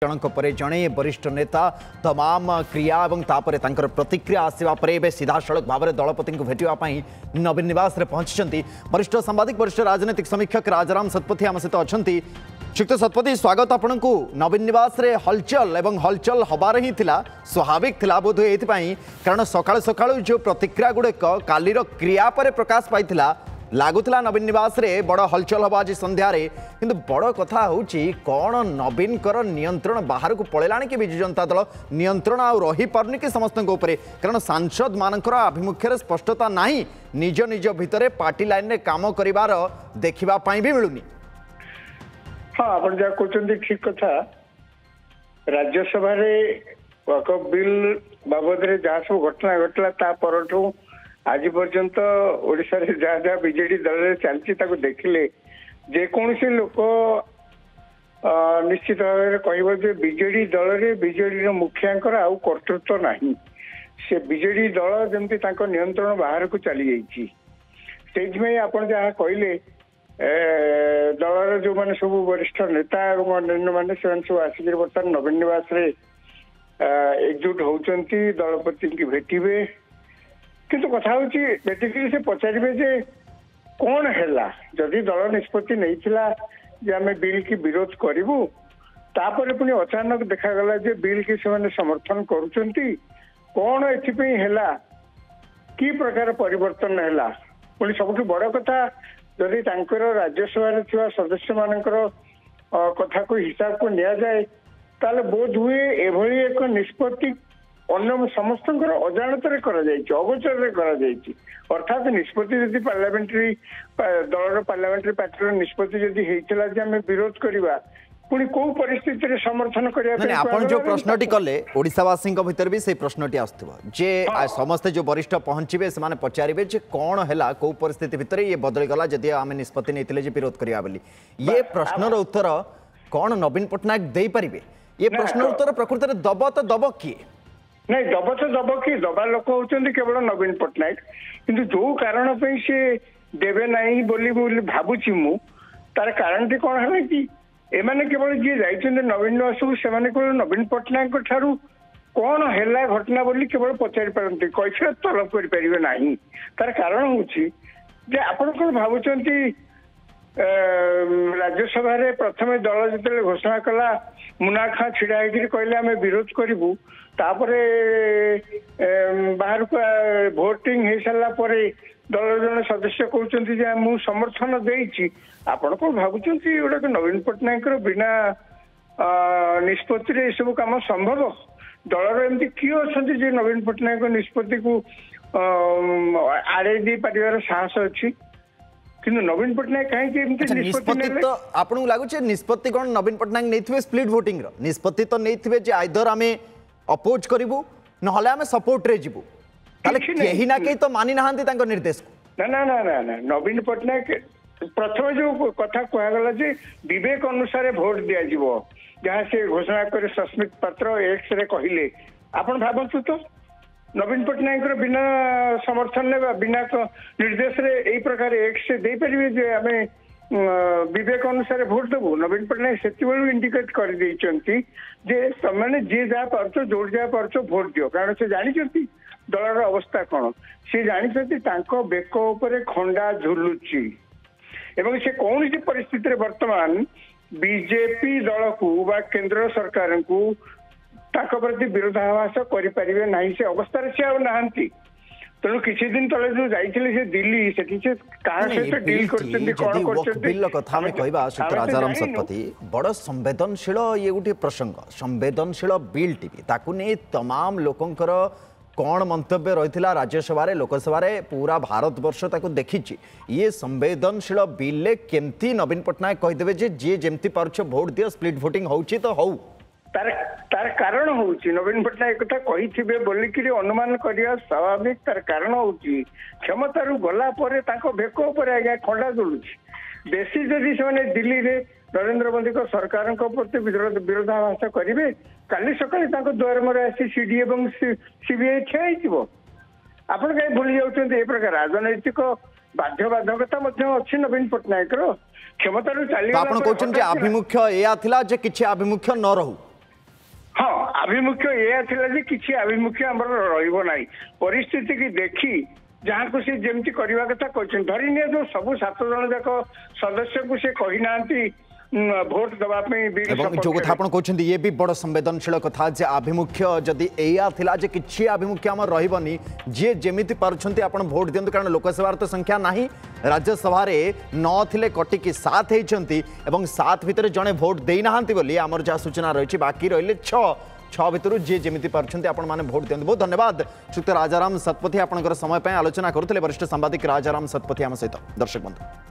जनक परे जड़े वरिष्ठ नेता तमाम क्रिया और तापर तांकर प्रतिक्रिया आसवा पर सीधा सड़क भाव में दलपति को भेटापी नवीन निवास पहुंची वरिष्ठ सांबादिक वरिष्ठ राजनीतिक समीक्षक राजाराम सतपथी आम सहित अच्छा श्रीयुक्त सतपथी स्वागत आपण को नवीन निवास रे हलचल एवं हलचल हबार ही थिला स्वाभाविक थिला बोध ये कारण सकाळु सकाळु जो प्रतिक्रिया गुड़िक कालीर क्रिया पर प्रकाश पाई लगुला नवीन निवास रे बड़ हलचल हम आज संध्यारे किंतु बड़ कथा होची कौन नवीन कर नियंत्रण बाहर को पड़ेला कि विजु जनता दल नियंत्रण आ रही पारनी कि समस्त कारण सांसद मानकर आभिमुख्य स्पष्टता नहीं निज निज भितर पार्टी लाइन रे काम करिवार देखिबा पई भी मिलुनी। हाँ आप जहाँ कहते ठीक कथा राज्यसभा वकफ बिल बाबद जहाँ सब घटना घटला ता परठू आज पर्यंत ओडिशा रे जहाँ जहाँ बीजेडी दल रे चलती देखिले जेकोसी लोक निश्चित भाव कह बीजेडी दल रे बीजेडी मुखियांकर आउ कर्तृत्व नहीं से बीजेडी दल जमती नियंत्रण बाहर को चली जाइए आप जहाँ कहले दलर जो मैंने सब वरिष्ठ नेता और अन्य मैंने सब आसिक बर्तमान नवीन निवास एकजुट होती दलपति की भेटे किंतु कथा होती से पचारे जे कौन है जदि दल निष्पत्ति नहीं आम बिल की विरोध करूँ तापर पुणी अचानक देखागला जे बिल की से समर्थन करुँच कौन एला कि प्रकार परिवर्तन है पुणी सब बड़ कथा जदि राज्यसभा सदस्य मानकर कथा को हिसाब को निया जाए ताले बोध हुए एभली एक निष्पत्ति अन्य समस्त अजाणत अगोचर अर्थात निष्पत्ति जदि पार्लियामेंट्री दलर पार्लियामेंट्री पार्टी निष्पत्ति जदि होता आम विरोध करवा पुणी कौ परिस्थिति समर्थन करने जो प्रश्नटी कले ओडिशावासी भीतर भी से प्रश्नटी आसुव जे समस्ते जो वरिष्ठ पहुंचे से पचारे जे कौन है कौ परिस्थिति भितर ये बदली गला जदि आम निष्पत्ति नहीं विरोध करवा बोली ये प्रश्नर उत्तर कौन नवीन पट्टनायक दे पारे ये प्रश्न उत्तर प्रकृत में दब तो दब किए नहीं दब तो दब कि दबा लोक होती केवल नवीन पट्टनायक किंतु जो कारण से देवे नहीं बोली भावुची मु तार कारण टी कौन है कि एमाने केवल जी जाइए नवीन निवास से केवल नवीन पट्टनायक ठारू कौन है घटना बोली केवल पचारि पारती कैफियत तलब करें ना तार कारण हूँ आप कौन भावुंट राज्यसभा प्रथम दल जो घोषणा कला मुना खां छिड़ा कहले आम विरोध करूँ तापर बाहर को भोटिंग हो सारा दल जन सदस्य कहते मु समर्थन देती आपण कौन भावुंट गोटे नवीन पट्टनायक बिना निष्पत्ति सब कम संभव दलर एमती किए अच्छा नवीन पट्टनायक निष्पत्ति को आड़े दे पार साहस अच्छी किंतु नवीन पट्टनायक कहीं निष्पत्ति तो आपको लगुच निष्पत्ति कौन नवीन पट्टनायक नहीं स्प्लिट भोटिंग निष्पत्ति तो नहीं जे आइदर आम अपोज करूँ ना आम सपोर्ट रे जीवु कहीं ना कहीं तो मानी ना निर्देश को ना ना ना ना नवीन पट्टनायक प्रथम जो कथा कहगला जे विवेक अनुसार भोट दिज्व जहाँ से घोषणा करे सस्मित पात्र एक्स रे कहले आपण भावतु तो नवीन पट्टनायक बिना समर्थन ने बिना निर्देश रे यही प्रकार एक्स से दे पारे जे आम विवेक अनुसार भोट देवु नवीन पट्टनायक से इंडिकेट कर तुमने जी जहाँ पार्छ जोड़ जहाँ पार्छ भोट दियो कारण से जानते दलर अवस्था कौन सी जानते बेक उपर खंडा झुलुची एवं से कौन सी परिस्थिति वर्तमान बीजेपी दल को बा केंद्र सरकार को प्रति विरोधाभास करें ना से अवस्था से नहांती तेणु किसी दिन तले जो जाइए दिल्ली से डील राजाराम सतपथी बड़ संवेदनशील ये गोटे प्रसंग संवेदनशील बिल टीवी ताकू नहीं तमाम लोकंकर कौन मंतव्य रही राज्यसभा लोकसभा पूरा भारत वर्ष देखी ये संवेदनशील बिल केमती नवीन पट्टनायक कहीदेवे जी जमती पार्छ भोट दियो स्प्लिट भोटिंग होउची तो हो तार कारण हूँ नवीन पट्टनायक कथा कही बोलिक अनुमान करवा स्वाभाविक तार कारण हूँ क्षमतार गला भेक उपर आज्ञा खंडा जोड़ुची बेसी जदि से दिल्ली रे नरेंद्र मोदी को सरकार प्रति विरोधाभास करेंगे काली सका द्वार में आसी सीडी और सीबीआई ठिया आप कहीं भूली जाऊँ प्रकार राजनैतिक बाध्यबाधकता अच्छी नवीन पट्टनायक क्षमतार चली आभिमुख्य या किसी आभिमुख्य न रहू आभिमुख्य यह थिला जे किछि आभिमुख्य हमर रहिबो नाही परिस्थिति की देखी जहाँ को से जेमती करवा कथा कहते धरी नि जो सब 7 जन जाक सदस्य को से कही नांती भोट दबा बिल जो कथा आप कहते ये भी बड़ संवेदनशील कथा जे आभिमुख्य जदि एया थिला जे किछि आभिमुख्य हमर रहिबनी जे जेमिति पारुछंती आपण भोट दियंतु कारण लोकसभा तो संख्या नाही राज्यसभा रे 9 थिले कटि की 7 हेचंती एवं 7 भितर जणे वोट देई नाहंती बोली हमर जा सूचना रहिछि बाकी रहिले 6 भितर जे जेमिति पारुछंती आपण माने भोट दियंतु बहुत धन्यवाद श्रीयुक्त राजाराम सतपथी आपनकर समय पे आलोचना करुतले वरिष्ठ सांबादिक राजाराम सतपथी हम सहित दर्शक बंधु।